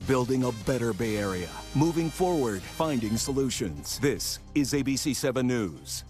Building a better Bay Area. Moving forward, finding solutions. This is ABC 7 News.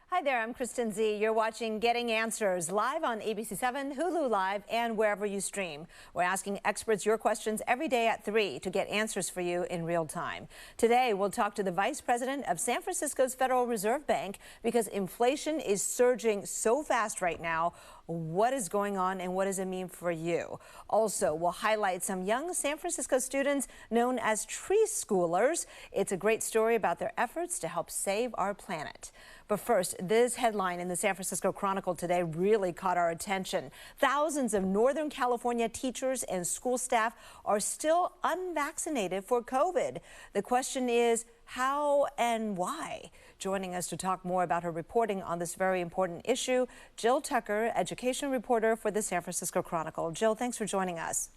Hi there, I'm Kristen Z. You're watching Getting Answers live on ABC 7, Hulu Live, and wherever you stream. We're asking experts your questions every day at 3 to get answers for you in real time. Today, we'll talk to the Vice President of San Francisco's Federal Reserve Bank because inflation is surging so fast right now. What is going on and what does it mean for you? Also, we'll highlight some young San Francisco students known as tree schoolers. It's a great story about their efforts to help save our planet. But first, this headline in the San Francisco Chronicle today really caught our attention. Thousands of Northern California teachers and school staff are still unvaccinated for COVID. The question is, how and why? Joining us to talk more about her reporting on this very important issue, Jill Tucker, education reporter for the San Francisco Chronicle. Jill, thanks for joining us.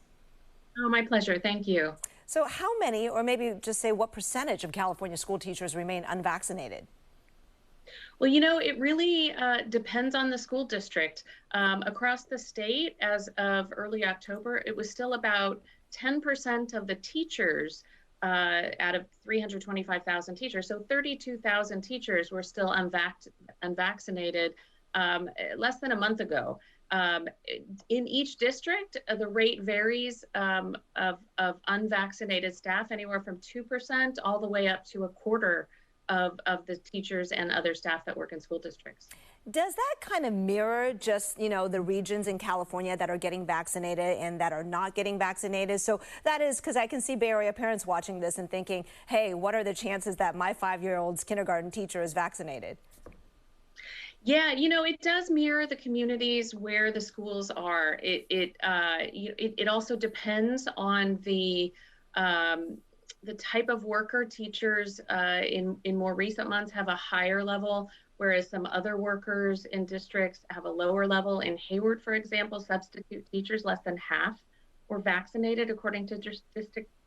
Oh, my pleasure. Thank you. So how many, or maybe just say what percentage of California school teachers remain unvaccinated? Well, you know, it really depends on the school district. Across the state, as of early October, it was still about 10% of the teachers out of 325,000 teachers. So 32,000 teachers were still unvaccinated less than a month ago. In each district, the rate varies of unvaccinated staff, anywhere from 2% all the way up to a quarter of the teachers and other staff that work in school districts. Does that kind of mirror just, you know, the regions in California that are getting vaccinated and that are not getting vaccinated? So that is because I can see Bay Area parents watching this and thinking, hey, what are the chances that my 5-year-old's kindergarten teacher is vaccinated? Yeah, you know, it does mirror the communities where the schools are. It also depends on the type of worker. Teachers in more recent months have a higher level, whereas some other workers in districts have a lower level. In Hayward, for example, substitute teachers, less than half were vaccinated according to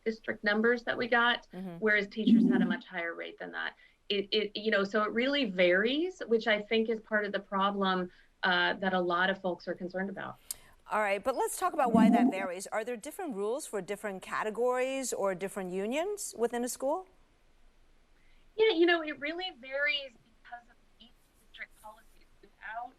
district numbers that we got, whereas teachers had a much higher rate than that. So it really varies, which I think is part of the problem that a lot of folks are concerned about. All right, but let's talk about why that varies. Are there different rules for different categories or different unions within a school? Yeah, you know, it really varies because of each district policy. Without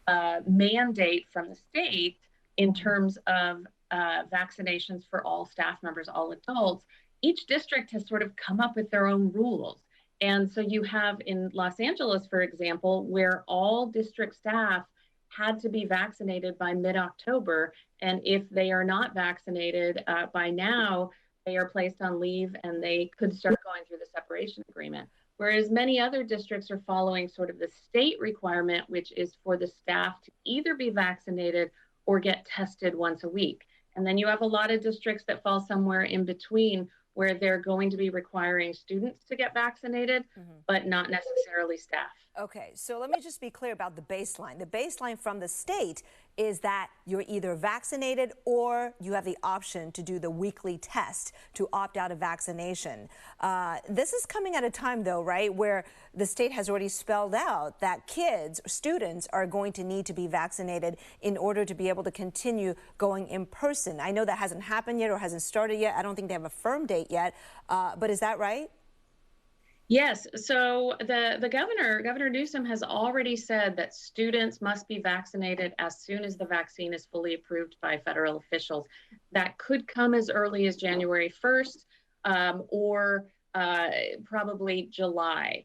a mandate from the state in terms of vaccinations for all staff members, all adults, each district has sort of come up with their own rules. And so you have in Los Angeles, for example, where all district staff had to be vaccinated by mid-October. And if they are not vaccinated by now, they are placed on leave and they could start going through the separation agreement. Whereas many other districts are following sort of the state requirement, which is for the staff to either be vaccinated or get tested once a week. And then you have a lot of districts that fall somewhere in between, where they're going to be requiring students to get vaccinated, but not necessarily staff. Okay, so let me just be clear about the baseline. The baseline from the state is that you're either vaccinated or you have the option to do the weekly test to opt out of vaccination. This is coming at a time, though, right, where the state has already spelled out that kids, students, are going to need to be vaccinated in order to be able to continue going in person. I know that hasn't happened yet or hasn't started yet. I don't think they have a firm date yet, but is that right? Yes. So the Governor Newsom, has already said that students must be vaccinated as soon as the vaccine is fully approved by federal officials. That could come as early as January 1st or probably July.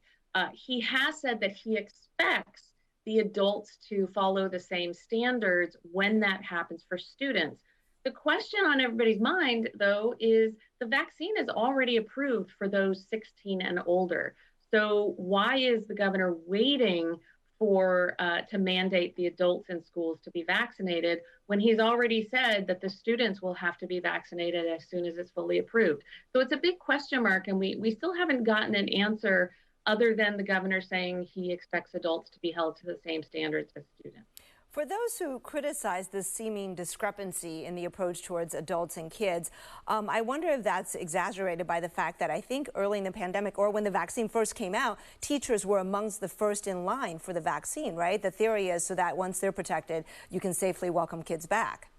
He has said that he expects the adults to follow the same standards when that happens for students. The question on everybody's mind, though, is the vaccine is already approved for those 16 and older. So why is the governor waiting for to mandate the adults in schools to be vaccinated when he's already said that the students will have to be vaccinated as soon as it's fully approved? So it's a big question mark, and we still haven't gotten an answer other than the governor saying he expects adults to be held to the same standards as students. For those who criticize this seeming discrepancy in the approach towards adults and kids, I wonder if that's exaggerated by the fact that I think early in the pandemic, or when the vaccine first came out, teachers were amongst the first in line for the vaccine, right? The theory is so that once they're protected, you can safely welcome kids back.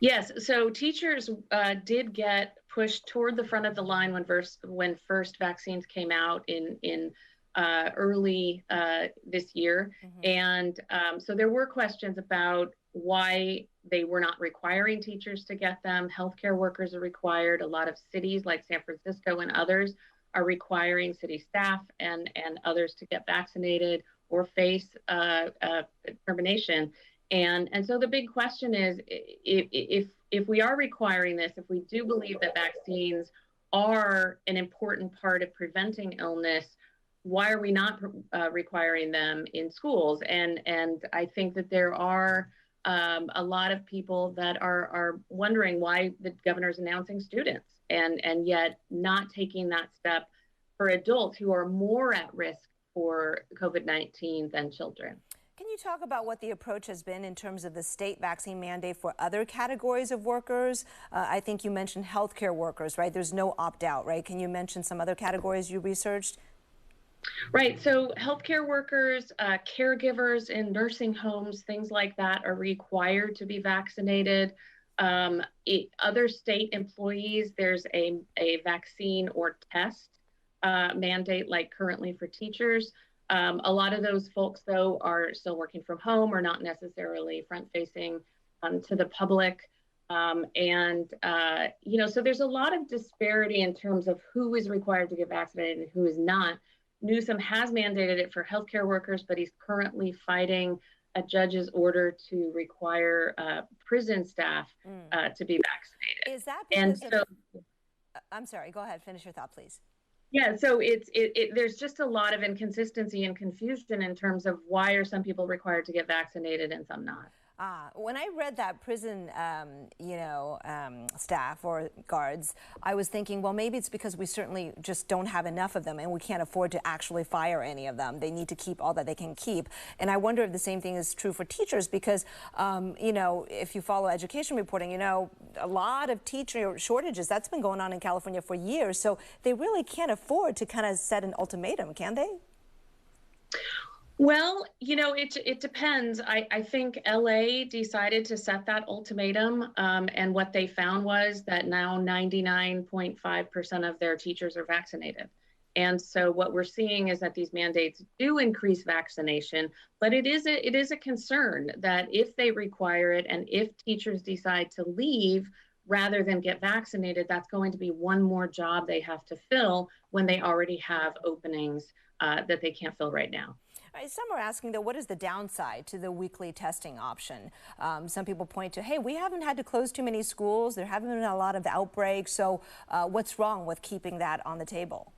Yes, so teachers did get pushed toward the front of the line when first vaccines came out in early this year, and so there were questions about why they were not requiring teachers to get them. Healthcare workers are required. A lot of cities like San Francisco and others are requiring city staff and others to get vaccinated or face termination. And so the big question is, if we are requiring this, if we do believe that vaccines are an important part of preventing illness, why are we not requiring them in schools? And I think that there are a lot of people that are wondering why the governor's announcing students and yet not taking that step for adults who are more at risk for COVID-19 than children. Can you talk about what the approach has been in terms of the state vaccine mandate for other categories of workers? I think you mentioned healthcare workers, right? There's no opt-out, right? Can you mention some other categories you researched? Right. So healthcare workers, caregivers in nursing homes, things like that are required to be vaccinated. Other state employees, there's a vaccine or test mandate like currently for teachers. A lot of those folks, though, are still working from home or not necessarily front-facing to the public. So there's a lot of disparity in terms of who is required to get vaccinated and who is not. Newsom has mandated it for healthcare workers, but he's currently fighting a judge's order to require prison staff to be vaccinated. Is that because I'm sorry, go ahead, finish your thought, please. Yeah, so there's just a lot of inconsistency and confusion in terms of why are some people required to get vaccinated and some not. When I read that prison, staff or guards, I was thinking, well, maybe it's because we certainly just don't have enough of them and we can't afford to actually fire any of them. They need to keep all that they can keep. And I wonder if the same thing is true for teachers because, if you follow education reporting, a lot of teacher shortages, that's been going on in California for years. So they really can't afford to kind of set an ultimatum, can they? Well, it depends. I think LA decided to set that ultimatum, and what they found was that now 99.5% of their teachers are vaccinated. And so what we're seeing is that these mandates do increase vaccination, but it is a concern that if they require it and if teachers decide to leave rather than get vaccinated, that's going to be one more job they have to fill when they already have openings that they can't fill right now. Some are asking, though, what is the downside to the weekly testing option? Some people point to, hey, we haven't had to close too many schools. There haven't been a lot of outbreaks. So what's wrong with keeping that on the table?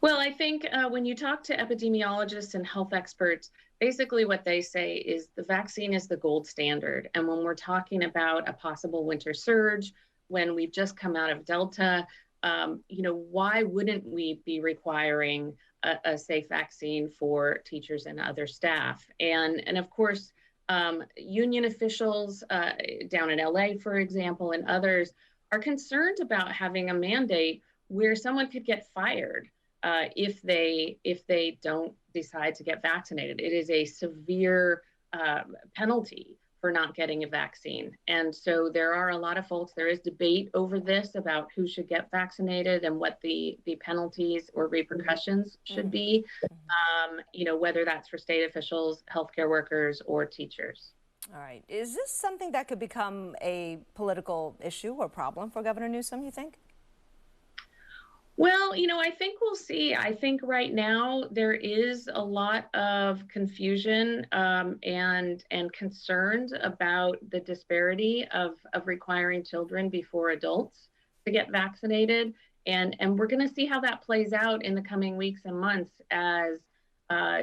Well, I think when you talk to epidemiologists and health experts, basically what they say is the vaccine is the gold standard. And when we're talking about a possible winter surge, when we've just come out of Delta, why wouldn't we be requiring a safe vaccine for teachers and other staff? And of course, union officials down in LA, for example, and others are concerned about having a mandate where someone could get fired if they don't decide to get vaccinated. It is a severe penalty for not getting a vaccine. And so there are a lot of folks, there is debate over this about who should get vaccinated and what the penalties or repercussions should be, whether that's for state officials, healthcare workers, or teachers. All right. Is this something that could become a political issue or problem for Governor Newsom, you think? Well, I think we'll see. I think right now there is a lot of confusion and concerns about the disparity of requiring children before adults to get vaccinated. And we're going to see how that plays out in the coming weeks and months as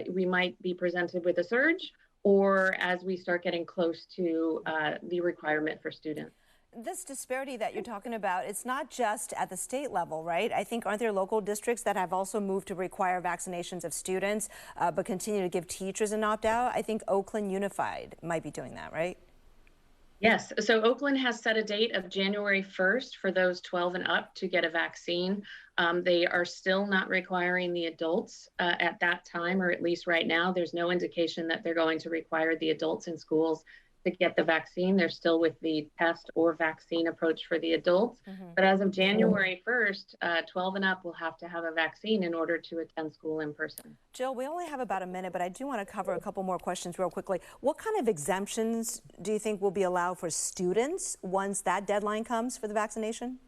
we might be presented with a surge or as we start getting close to the requirement for students. This disparity that you're talking about, it's not just at the state level, right? I think, aren't there local districts that have also moved to require vaccinations of students, but continue to give teachers an opt-out? I think Oakland Unified might be doing that, right? Yes. So Oakland has set a date of January 1st for those 12 and up to get a vaccine. They are still not requiring the adults at that time, or at least right now. There's no indication that they're going to require the adults in schools to get the vaccine. They're still with the test or vaccine approach for the adults. But as of January 1st, 12 and up will have to have a vaccine in order to attend school in person. Jill, we only have about a minute, but I do want to cover a couple more questions real quickly. What kind of exemptions do you think will be allowed for students once that deadline comes for the vaccination?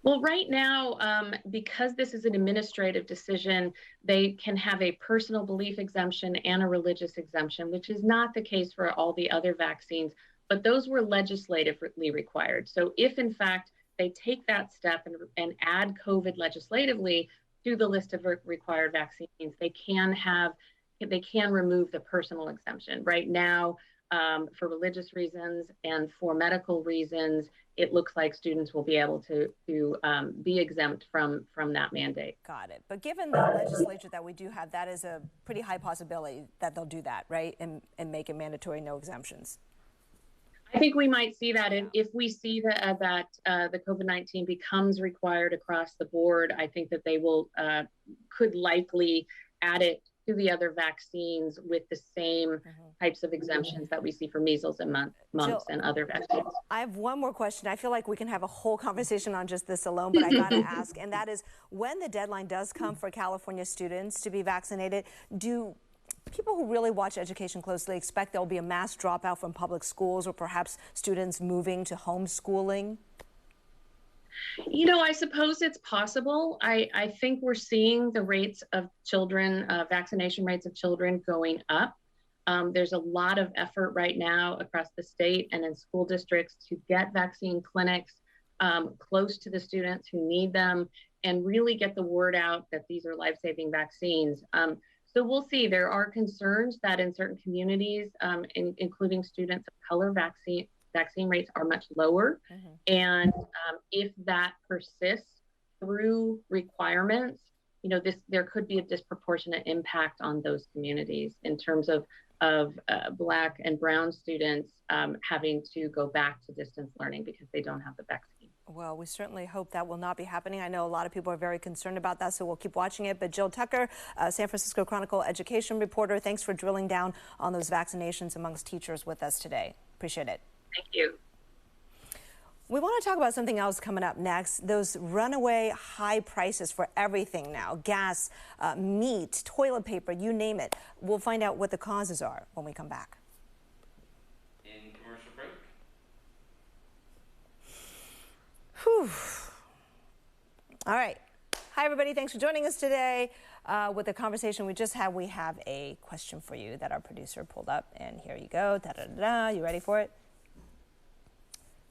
Well, right now, because this is an administrative decision, they can have a personal belief exemption and a religious exemption, which is not the case for all the other vaccines, but those were legislatively required. So if in fact they take that step and add COVID legislatively to the list of required vaccines, they can remove the personal exemption. Right now, for religious reasons and for medical reasons, it looks like students will be able to be exempt from that mandate. Got it. But given the legislature that we do have, that is a pretty high possibility that they'll do that, right? And make it mandatory, no exemptions. I think we might see that if we see that the COVID-19 becomes required across the board. I think that they could likely add it to the other vaccines with the same types of exemptions that we see for measles and mumps Jill, and other vaccines. I have one more question. I feel like we can have a whole conversation on just this alone, but I got to ask, and that is, when the deadline does come for California students to be vaccinated, do people who really watch education closely expect there will be a mass dropout from public schools, or perhaps students moving to homeschooling? You know, I suppose it's possible. I think we're seeing the rates of children, vaccination rates of children going up. There's a lot of effort right now across the state and in school districts to get vaccine clinics close to the students who need them and really get the word out that these are life-saving vaccines. So we'll see. There are concerns that in certain communities, including students of color, vaccine rates are much lower. And if that persists through requirements, you know, there could be a disproportionate impact on those communities in terms of Black and brown students having to go back to distance learning because they don't have the vaccine. Well, we certainly hope that will not be happening. I know a lot of people are very concerned about that, so we'll keep watching it. But Jill Tucker, San Francisco Chronicle education reporter, thanks for drilling down on those vaccinations amongst teachers with us today. Appreciate it. Thank you. We want to talk about something else coming up next. Those runaway high prices for everything now. Gas, meat, toilet paper, you name it. We'll find out what the causes are when we come back. In commercial break. Whew. All right. Hi, everybody. Thanks for joining us today. With the conversation we just had, we have a question for you that our producer pulled up. And here you go. Da-da-da-da. You ready for it?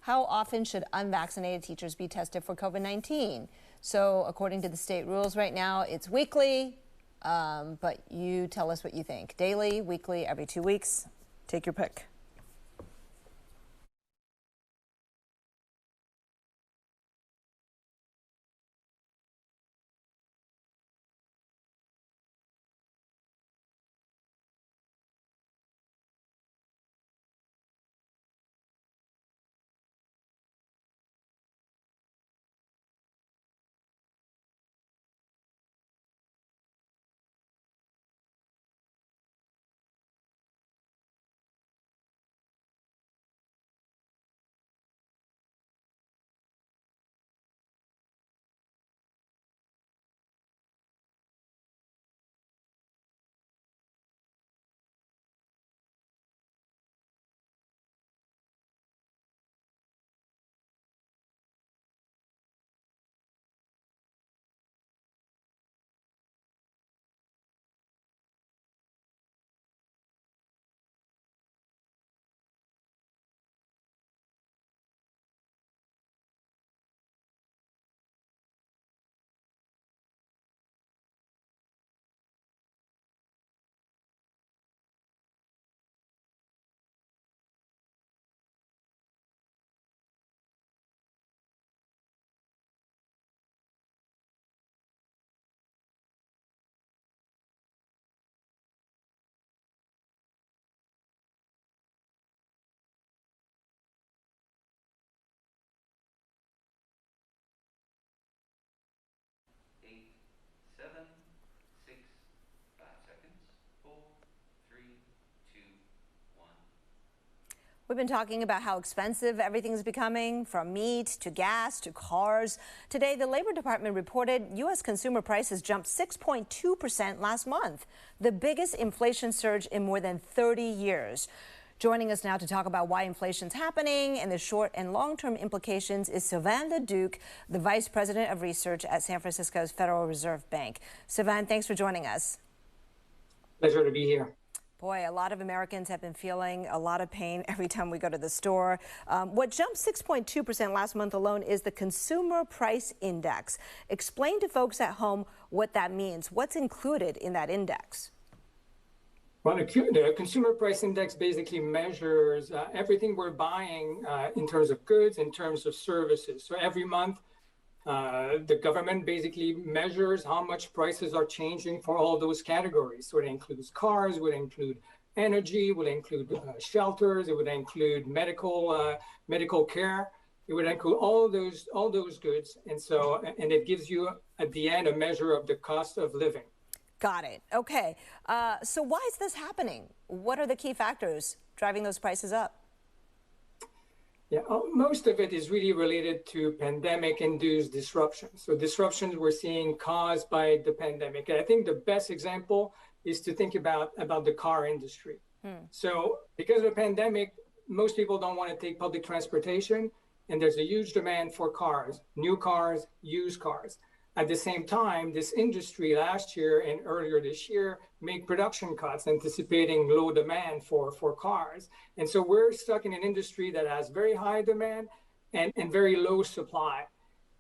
How often should unvaccinated teachers be tested for COVID-19? So according to the state rules right now, it's weekly, but you tell us what you think. Daily, weekly, every 2 weeks. Take your pick. We've been talking about how expensive everything's becoming, from meat to gas to cars. Today, the Labor Department reported U.S. consumer prices jumped 6.2% last month, the biggest inflation surge in more than 30 years. Joining us now to talk about why inflation's happening and the short and long-term implications is Sylvain Leduc, the Vice President of Research at San Francisco's Federal Reserve Bank. Sylvain, thanks for joining us. Pleasure to be here. Boy, a lot of Americans have been feeling a lot of pain every time we go to the store. What jumped 6.2% last month alone is the Consumer Price Index. Explain to folks at home what that means. What's included in that index? Well, the Consumer Price Index basically measures everything we're buying in terms of goods, in terms of services. So every month, the government basically measures how much prices are changing for all those categories. So it includes cars, would include energy, would include shelters, it would include medical care, it would include all those goods, and it gives you at the end a measure of the cost of living. Got it. Okay. So why is this happening? What are the key factors driving those prices up? Yeah, most of it is really related to pandemic-induced disruptions. So disruptions we're seeing caused by the pandemic. And I think the best example is to think about the car industry. So because of the pandemic, most people don't want to take public transportation, and there's a huge demand for cars, new cars, used cars. At the same time, this industry last year and earlier this year made production cuts, anticipating low demand for cars. And so we're stuck in an industry that has very high demand and very low supply.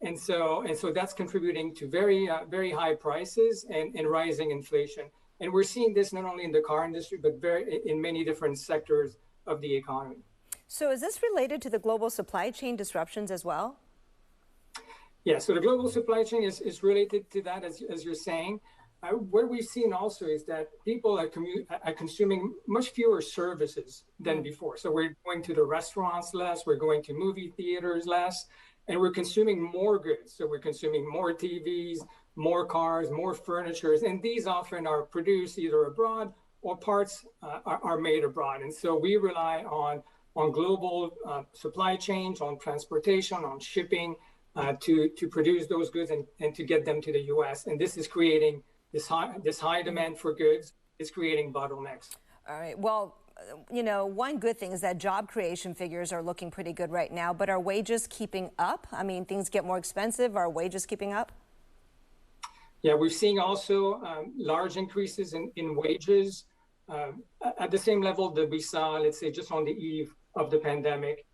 And so that's contributing to very high prices and rising inflation. And we're seeing this not only in the car industry, but in many different sectors of the economy. So is this related to the global supply chain disruptions as well? Yeah, so the global supply chain is related to that, as you're saying. What we've seen also is that people are consuming much fewer services than before. So we're going to the restaurants less, we're going to movie theaters less, and we're consuming more goods. So we're consuming more TVs, more cars, more furniture, and these often are produced either abroad or parts are made abroad. And so we rely on global supply chains, on transportation, on shipping, to produce those goods and to get them to the U.S. And this is creating this high demand for goods is creating bottlenecks. All right. Well, you know, one good thing is that job creation figures are looking pretty good right now, but are wages keeping up? I mean, things get more expensive. Are wages keeping up? Yeah, we're seeing also large increases in wages at the same level that we saw, let's say, just on the eve of the pandemic.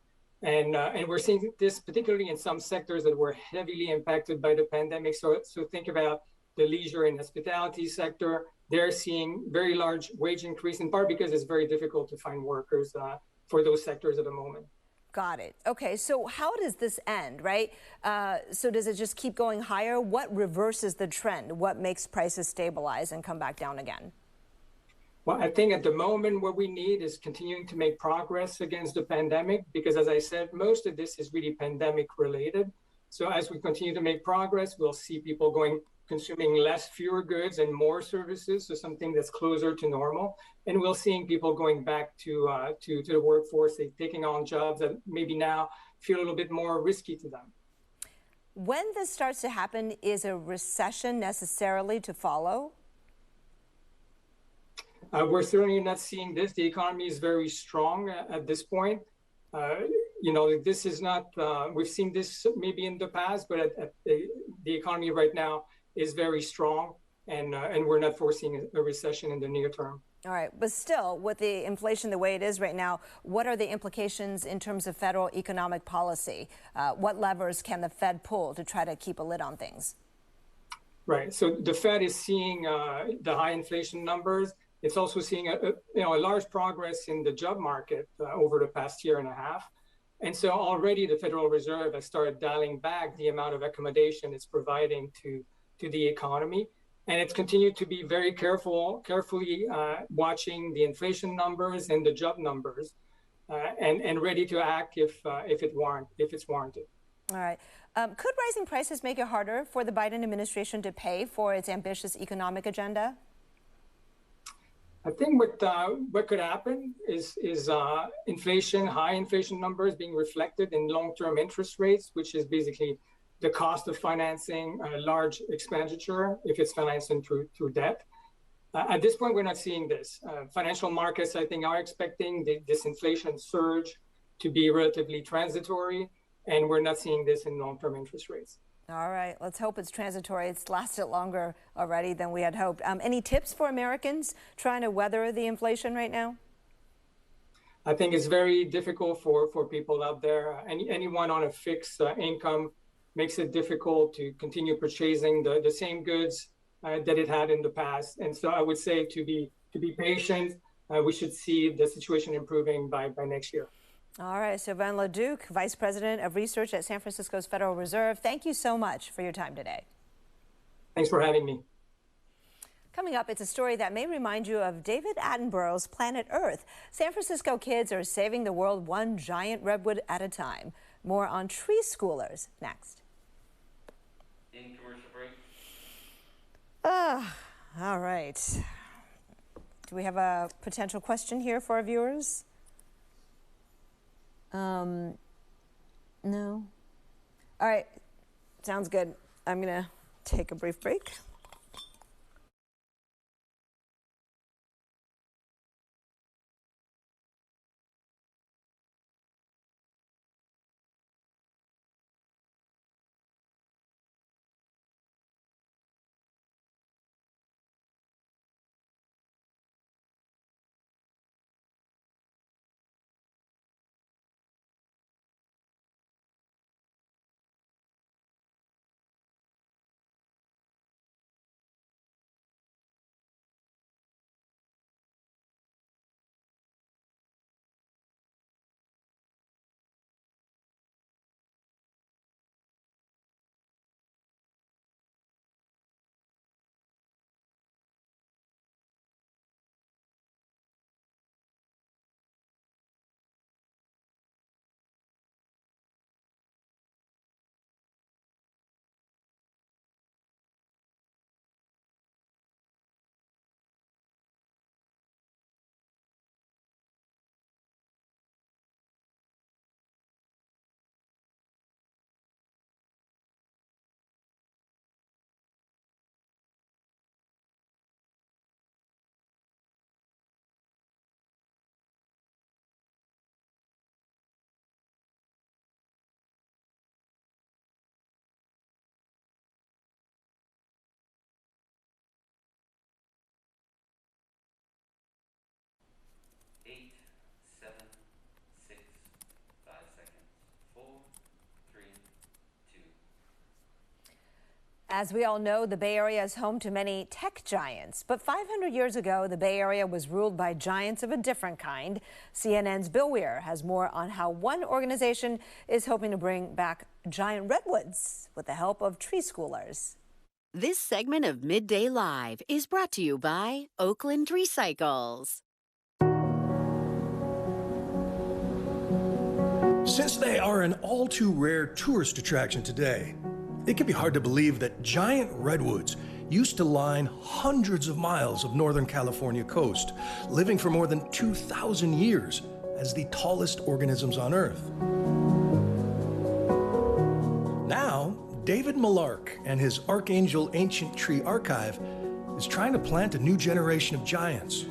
And we're seeing this particularly in some sectors that were heavily impacted by the pandemic. So think about the leisure and hospitality sector. They're seeing very large wage increase, in part because it's very difficult to find workers for those sectors at the moment. Got it. Okay, so how does this end, right? So does it just keep going higher? What reverses the trend? What makes prices stabilize and come back down again? Well, I think at the moment what we need is continuing to make progress against the pandemic, because as I said, most of this is really pandemic related. So as we continue to make progress, we'll see people consuming fewer goods and more services, so something that's closer to normal. And we'll see people going back to the workforce, taking on jobs that maybe now feel a little bit more risky to them. When this starts to happen, is a recession necessarily to follow? We're certainly not seeing this. The economy is very strong at this point. This is not, we've seen this maybe in the past, but the economy right now is very strong, and we're not foreseeing a recession in the near term. All right, but still, with the inflation the way it is right now, what are the implications in terms of federal economic policy? What levers can the Fed pull to try to keep a lid on things? Right, so the Fed is seeing the high inflation numbers. It's also seeing a large progress in the job market over the past year and a half. And so already the Federal Reserve has started dialing back the amount of accommodation it's providing to the economy. And it's continued to be very carefully watching the inflation numbers and the job numbers and ready to act if it's warranted. All right. Could rising prices make it harder for the Biden administration to pay for its ambitious economic agenda? I think what could happen is inflation, high inflation numbers being reflected in long-term interest rates, which is basically the cost of financing a large expenditure if it's financing through debt. At this point, we're not seeing this. Financial markets, I think, are expecting this inflation surge to be relatively transitory, and we're not seeing this in long-term interest rates. All right, let's hope it's transitory. It's lasted longer already than we had hoped. Any tips for Americans trying to weather the inflation right now? I think it's very difficult for people out there. Anyone on a fixed income makes it difficult to continue purchasing the same goods that it had in the past. And so I would say to be patient. We should see the situation improving by next year. All right, Sylvain Leduc, Vice President of Research at San Francisco's Federal Reserve. Thank you so much for your time today. Thanks for having me. Coming up, it's a story that may remind you of David Attenborough's Planet Earth. San Francisco kids are saving the world one giant redwood at a time. More on tree schoolers next. In commercial break. All right. Do we have a potential question here for our viewers? No. All right. Sounds good. I'm going to take a brief break. As we all know, the Bay Area is home to many tech giants. But 500 years ago, the Bay Area was ruled by giants of a different kind. CNN's Bill Weir has more on how one organization is hoping to bring back giant redwoods with the help of tree schoolers. This segment of Midday Live is brought to you by Oakland Recycles. Since they are an all too rare tourist attraction today, it can be hard to believe that giant redwoods used to line hundreds of miles of Northern California coast, living for more than 2,000 years as the tallest organisms on Earth. Now, David Millark and his Archangel Ancient Tree Archive is trying to plant a new generation of giants.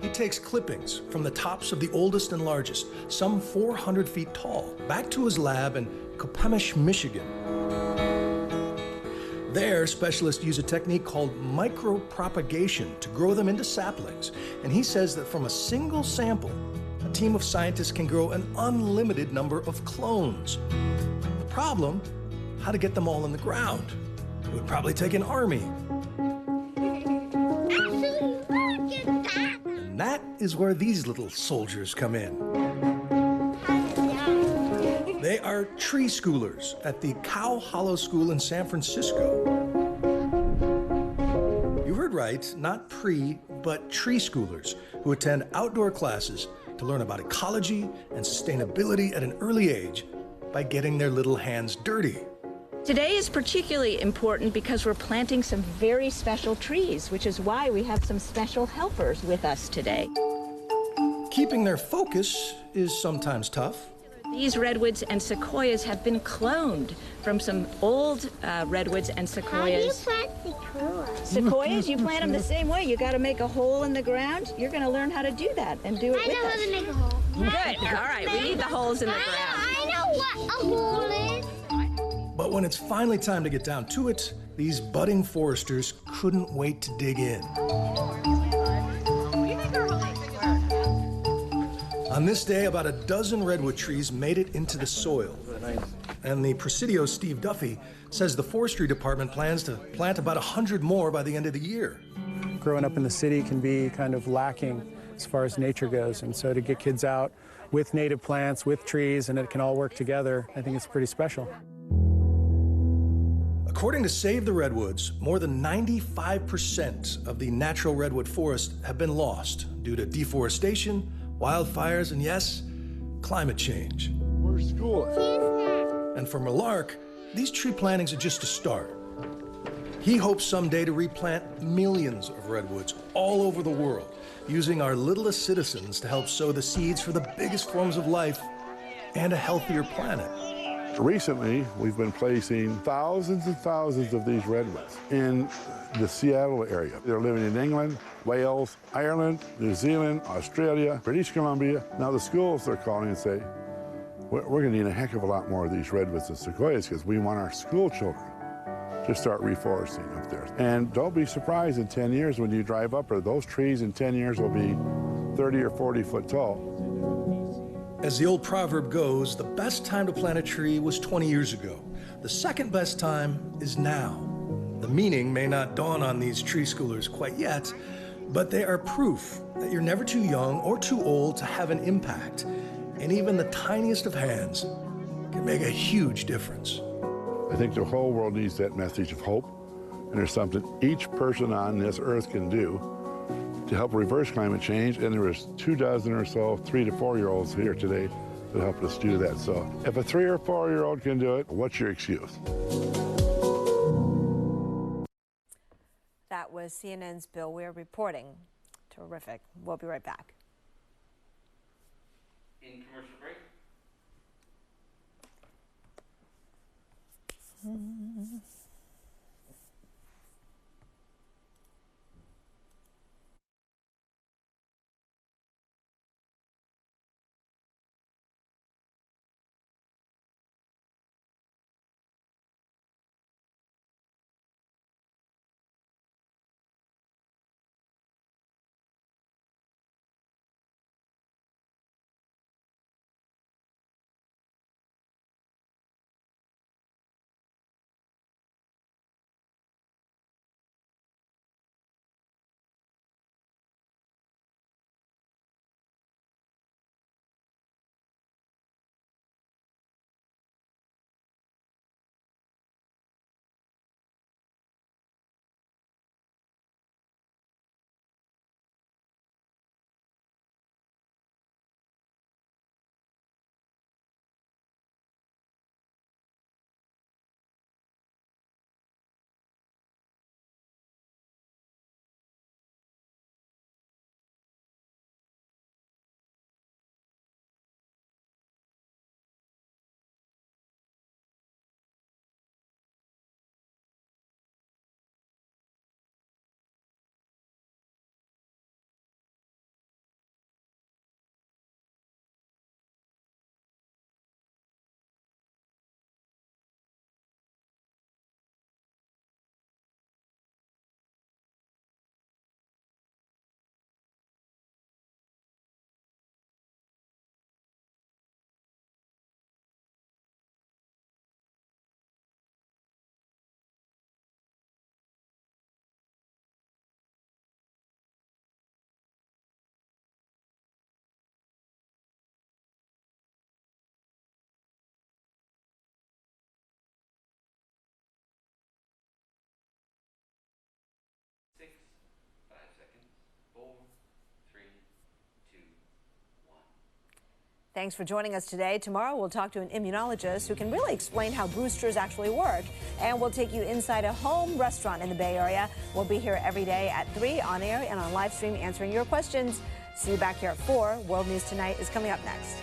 He takes clippings from the tops of the oldest and largest, some 400 feet tall, back to his lab in Coppemish, Michigan. There, specialists use a technique called micropropagation to grow them into saplings. And he says that from a single sample, a team of scientists can grow an unlimited number of clones. The problem, how to get them all in the ground. It would probably take an army. And that is where these little soldiers come in. They are tree schoolers at the Cow Hollow School in San Francisco. You heard right, not pre, but tree schoolers who attend outdoor classes to learn about ecology and sustainability at an early age by getting their little hands dirty. Today is particularly important because we're planting some very special trees, which is why we have some special helpers with us today. Keeping their focus is sometimes tough. These redwoods and sequoias have been cloned from some old redwoods and sequoias. How do you plant sequoias? Sequoias, you plant them the same way. You got to make a hole in the ground. You're going to learn how to do that and do it with us. I know how to make a hole. Good. All right, we need the holes in the ground. I know what a hole is. But when it's finally time to get down to it, these budding foresters couldn't wait to dig in. On this day, about a dozen redwood trees made it into the soil. And the Presidio's Steve Duffy says the forestry department plans to plant about 100 more by the end of the year. Growing up in the city can be kind of lacking as far as nature goes. And so to get kids out with native plants, with trees, and it can all work together, I think it's pretty special. According to Save the Redwoods, more than 95% of the natural redwood forest have been lost due to deforestation, wildfires, and yes, climate change. Where's school? And for Millark, these tree plantings are just a start. He hopes someday to replant millions of redwoods all over the world, using our littlest citizens to help sow the seeds for the biggest forms of life and a healthier planet. Recently, we've been placing thousands and thousands of these redwoods in the Seattle area. They're living in England, Wales, Ireland, New Zealand, Australia, British Columbia. Now the schools are calling and say, we're going to need a heck of a lot more of these redwoods and sequoias because we want our school children to start reforesting up there. And don't be surprised in 10 years when you drive up there, those trees in 10 years will be 30 or 40 foot tall. As the old proverb goes, the best time to plant a tree was 20 years ago. The second best time is now. The meaning may not dawn on these tree schoolers quite yet, but they are proof that you're never too young or too old to have an impact. And even the tiniest of hands can make a huge difference. I think the whole world needs that message of hope, and there's something each person on this earth can do to help reverse climate change, and there was 24 or so 3 to 4 year olds here today that helped us do that. So if a 3 or 4 year old can do it, what's your excuse? That was CNN's Bill Weir reporting. Terrific. We'll be right back. In commercial break. Thanks for joining us today. Tomorrow, we'll talk to an immunologist who can really explain how boosters actually work. And we'll take you inside a home restaurant in the Bay Area. We'll be here every day at 3 on air and on live stream answering your questions. See you back here at 4. World News Tonight is coming up next.